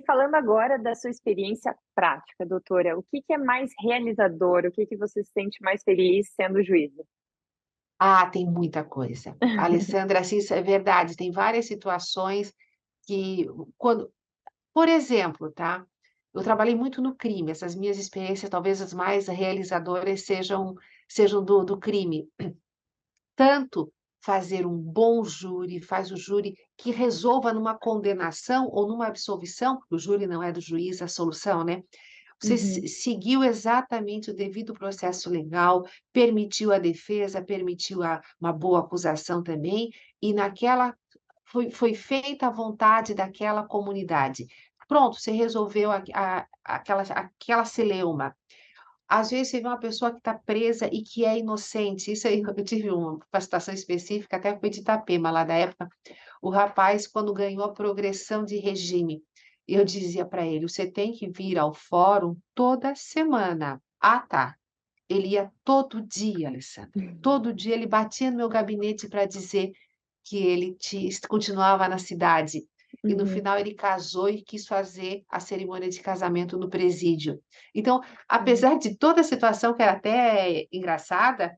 falando agora da sua experiência prática, doutora, o que que é mais realizador? O que que você se sente mais feliz sendo juíza? Ah, tem muita coisa. Alessandra, assim, isso é verdade, tem várias situações que quando por exemplo, tá, eu trabalhei muito no crime, essas minhas experiências, talvez as mais realizadoras sejam do crime. Tanto fazer um bom júri, faz o júri que resolva numa condenação ou numa absolvição, porque o júri não é do juiz a solução, né. Você Uhum, seguiu exatamente o devido processo legal, permitiu a defesa, permitiu uma boa acusação também, e naquela foi feita a vontade daquela comunidade. Pronto, você resolveu aquela celeuma. Às vezes você vê uma pessoa que está presa e que é inocente, isso aí eu tive uma situação específica, até com o de Itapema, lá da época, o rapaz quando ganhou a progressão de regime, eu dizia para ele: "Você tem que vir ao fórum toda semana". "Ah, tá". Ele ia todo dia, Alessandra, todo dia ele batia no meu gabinete para dizer que ele continuava na cidade, e no uhum, final ele casou e quis fazer a cerimônia de casamento no presídio. Então, uhum, apesar de toda a situação que era até engraçada,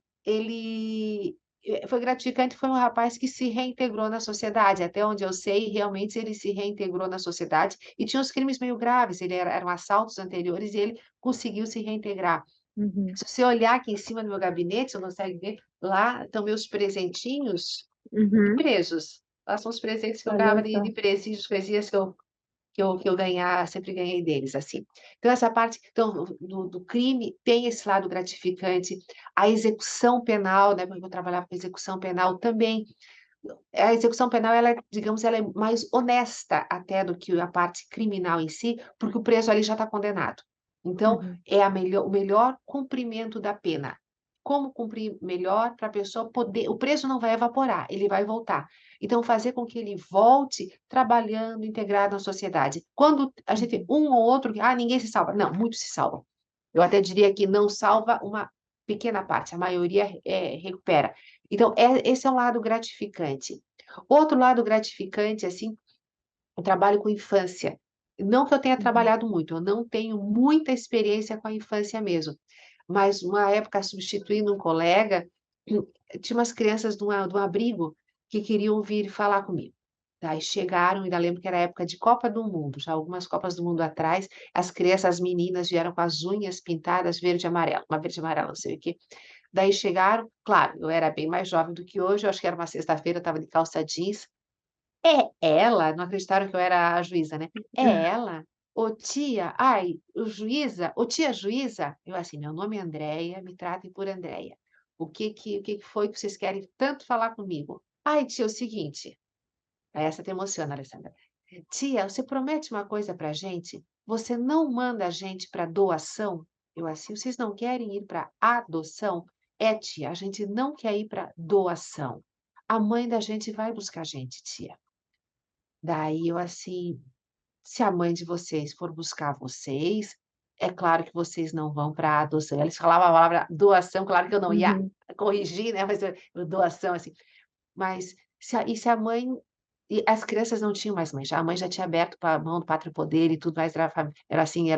foi gratificante, foi um rapaz que se reintegrou na sociedade, até onde eu sei, realmente ele se reintegrou na sociedade e tinha uns crimes meio graves, eram assaltos anteriores e ele conseguiu se reintegrar. uhum, Se você olhar aqui em cima do meu gabinete, você consegue ver, lá estão meus presentinhos de uhum. presos. Lá são os presentes que eu Olha ganhava de só. presídios, coisinhas que eu ganhar sempre ganhei deles, assim. Então essa parte então do crime tem esse lado gratificante, a execução penal, né, porque eu trabalhava com execução penal também. A execução penal ela é, digamos, ela é mais honesta até do que a parte criminal em si, porque o preso ali já está condenado. Então, Uhum, é o melhor cumprimento da pena. Como cumprir melhor para a pessoa poder o preso não vai evaporar, ele vai voltar. Então, fazer com que ele volte trabalhando, integrado na sociedade. Quando a gente uhum, um ou outro que: "Ah, ninguém se salva", não, muitos se salvam. Eu até diria que não salva uma pequena parte, a maioria, recupera. Então, esse é um lado gratificante. Outro lado gratificante, assim, eu trabalho com infância. Não que eu tenha uhum, trabalhado muito, eu não tenho muita experiência com a infância mesmo, mas uma época substituindo um colega, tinha umas crianças de um abrigo que queriam vir falar comigo. Daí chegaram, ainda lembro que era época de Copa do Mundo, já algumas Copas do Mundo atrás, as crianças, as meninas vieram com as unhas pintadas verde e amarelo, uma verde e amarela, não sei o quê. Daí chegaram, claro, eu era bem mais jovem do que hoje, eu acho que era uma sexta-feira, eu estava de calça jeans. "É ela?", não acreditaram que eu era a juíza, né. "É ela? Ô tia, ai, o juíza, ô tia juíza?". Eu assim: "Meu nome é Andreia, me tratem por Andreia. O que que foi que vocês querem tanto falar comigo?". "Ai tia, é o seguinte", aí essa te emociona, Alessandra. "Tia, você promete uma coisa pra gente? Você não manda a gente para doação?". Eu assim: "Vocês não querem ir para adoção?". "É tia, a gente não quer ir para doação. A mãe da gente vai buscar a gente, tia". Daí eu assim: "Se a mãe de vocês for buscar vocês, é claro que vocês não vão para adoção". Eles falavam a palavra doação, claro que eu não ia uhum, corrigir, né, mas eu doação, assim. Mas se a mãe e as crianças não tinham mais mãe, já a mãe já tinha aberto para a mão do Pátrio Poder e tudo mais, era assim,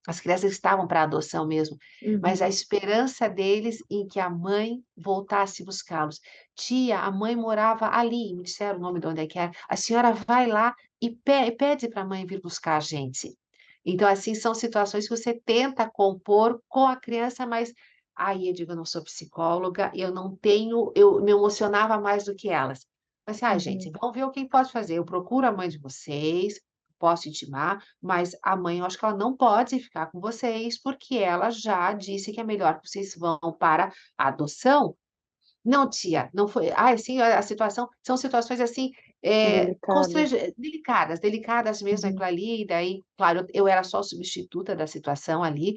as crianças estavam para adoção mesmo, mas a uhum, esperança deles em que a mãe voltasse buscá-los. "Tia, a mãe morava ali", me disseram o nome de onde é que era, "a senhora vai lá e pede para a mãe vir buscar a gente". Então, assim, são situações que você tenta compor com a criança, mas aí eu digo: "Eu não sou psicóloga, eu não tenho", eu me emocionava mais do que elas. Mas assim: "Ai gente, uhum, vamos ver o que pode fazer, eu procuro a mãe de vocês, posso intimar, mas a mãe eu acho que ela não pode ficar com vocês, porque ela já disse que é melhor que vocês vão para a adoção". "Não tia, não foi", ai, assim, a situação são situações, assim, delicada. delicadas, delicadas mesmo Uhum, aquilo ali, e daí, claro, eu era só substituta da situação ali,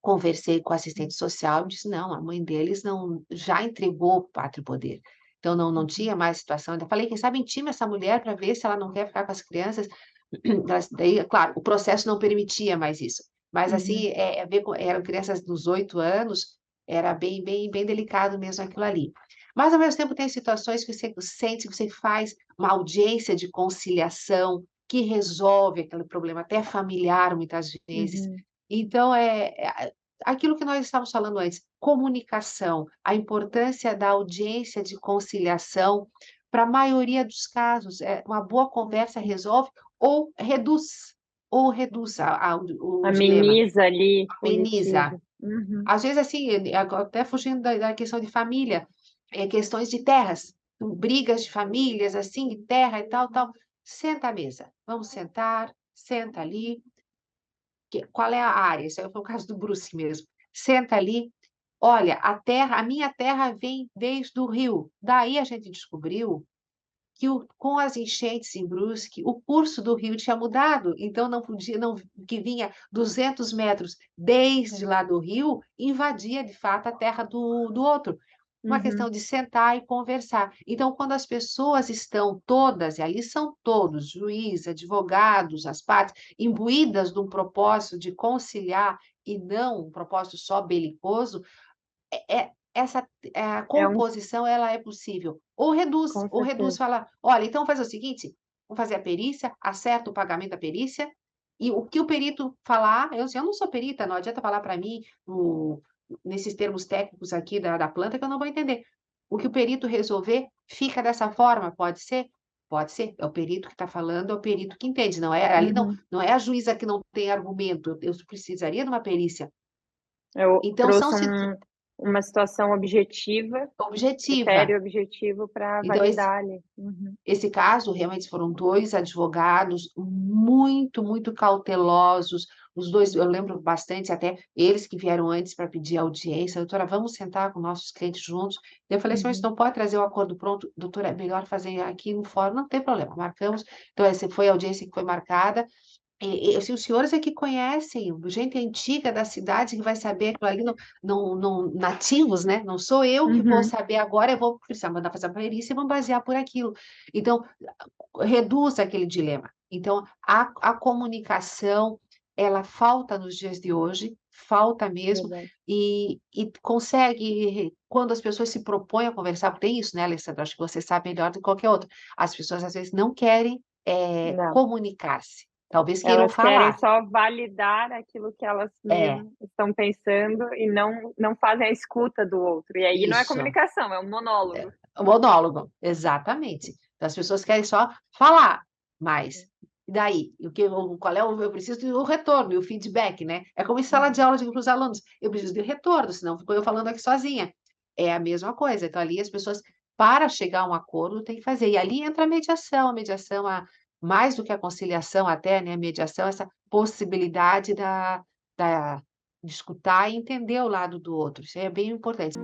conversei com a assistente hum, social e disse: "Não, a mãe deles não já entregou o pátrio poder, então não uhum, tinha mais situação". Ainda falei: "Quem sabe intima essa mulher para ver se ela não quer ficar com as crianças". Daí, é claro, o processo não permitia mais isso, mas uhum, assim, ver com eram crianças dos 8 anos, era bem delicado mesmo aquilo ali. Mas ao mesmo tempo tem situações que você sente que você faz uma audiência de conciliação, que resolve aquele problema, até familiar, muitas vezes. Uhum. Então, aquilo que nós estávamos falando antes, comunicação, a importância da audiência de conciliação para a maioria dos casos, uma boa conversa resolve ou reduz o dilema, Ameniza ali o ameniza. litígio. Uhum. Às vezes, assim, até fugindo da questão de família, questões de terras, brigas de famílias, assim, de terra e tal, tal. Senta à mesa, vamos sentar, senta ali. Qual é a área? Isso aí foi o caso do Bruce mesmo. Senta ali, olha, a minha terra vem desde o rio. Daí a gente descobriu que com as enchentes em Brusque, o curso do rio tinha mudado, então não podia, não, que vinha 200 metros desde lá do rio, invadia de fato a terra do outro. Uma questão Uhum. de sentar e conversar. Então, quando as pessoas estão todas, e ali são todos, juiz, advogados, as partes, imbuídas de um propósito de conciliar e não um propósito só belicoso, essa É um composição ela é possível. Com Ou reduz, certeza. fala: "Olha, então faz o seguinte, vamos fazer a perícia, acerta o pagamento da perícia, e o que o perito falar", eu não sou perita, não adianta falar para mim nesses termos técnicos aqui da planta que eu não vou entender. O que o perito resolver, fica dessa forma, pode ser? Pode ser, é o perito que está falando, é o perito que entende, não é ali Uhum. não é a juíza que não tem argumento, eu precisaria de uma perícia. Eu Então são trouxe uma situação objetiva, objetiva. critério objetivo para Então validar ali. Uhum. esse caso, realmente foram 2 advogados muito, muito cautelosos, os 2 eu lembro bastante até eles que vieram antes para pedir audiência: "Doutora, vamos sentar com nossos clientes juntos". Eu falei assim: "Mas Uhum. não pode trazer o acordo pronto?". "Doutora, é melhor fazer aqui no fórum". "Não tem problema", marcamos. Então essa foi a audiência que foi marcada. Assim, os senhores é que conhecem, gente antiga da cidade que vai saber aquilo ali, não nativos, né, não sou eu que vou Uhum. saber agora, eu vou precisar mandar fazer a perícia e vamos basear por aquilo. Então, reduz aquele dilema. Então, a comunicação, ela falta nos dias de hoje, falta mesmo, Verdade. e consegue, quando as pessoas se propõem a conversar, porque tem isso, né, Alessandra, acho que você sabe melhor do que qualquer outro, as pessoas às vezes não querem, Não. comunicar-se, talvez queiram Elas querem falar. só validar aquilo que elas É, mesmas estão pensando e não fazem a escuta do outro. E aí não é isso. comunicação, é um monólogo. O monólogo, exatamente. Então as pessoas querem só falar, mas e daí? Qual é eu preciso do retorno e o feedback, né. É como em sala de Uhum. aula, eu digo para os alunos: "Eu preciso de retorno, senão fico eu falando aqui sozinha". É a mesma coisa, então ali as pessoas, para chegar a um acordo, tem que fazer. E ali entra a mediação, mais do que a conciliação até, né, a mediação, essa possibilidade da de escutar e entender o lado do outro, isso é bem importante.